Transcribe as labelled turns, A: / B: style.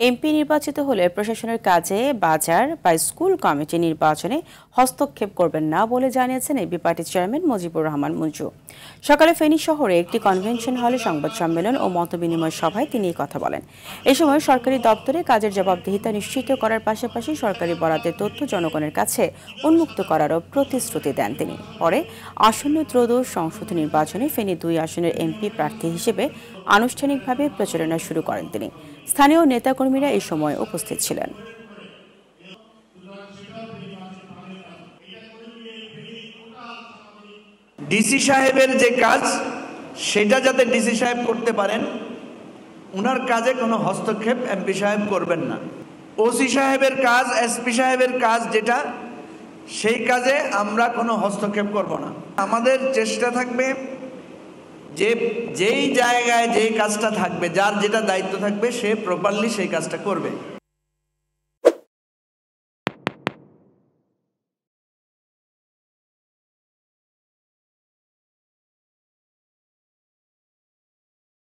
A: MP নির্বাচিত হলে প্রশাসনের কাজে বাজার বা স্কুল কমিটি নির্বাচনে হস্তক্ষেপ করবেন না বলে জানিয়েছেন এবি পার্টির চেয়ারম্যান মুজিবুর রহমান মঞ্জু। সকালে ফেনী শহরে একটি কনভেনশন হলে সংবাদ সম্মেলন ও মতবিনিময় সভায় তিনি এই কথা বলেন। এ সময় সরকারি দপ্তরে কাজের জবাবদিহিতা নিশ্চিত করার পাশাপাশি সরকারি বরাদ্দের তথ্য জনগণের কাছে উন্মুক্ত করারও প্রতিশ্রুতি দেন তিনি। পরে আসন্ন ত্রয়োদশ সংসদ নির্বাচনে ফেনী 2 আসনের এমপি প্রার্থী হিসেবে আনুষ্ঠানিকভাবে প্রচারণা শুরু করেন তিনি। স্থানীয় নেতাকর্মীরা এই সময় উপস্থিত ছিলেন।
B: ডিসি সাহেবের যে কাজ সেটা যাতে ডিসি সাহেব করতে পারেন, ওনার কাজে কোনো হস্তক্ষেপ এমপি সাহেব করবেন না। ওসি সাহেবের কাজ, এসপি সাহেবের কাজ যেটা, সেই কাজে আমরা কোনো হস্তক্ষেপ করব না। আমাদের চেষ্টা থাকবে যে যেই জায়গায় যেই কাজটা থাকবে, যার যেটা দায়িত্ব থাকবে সে প্রপারলি সেই কাজটা করবে।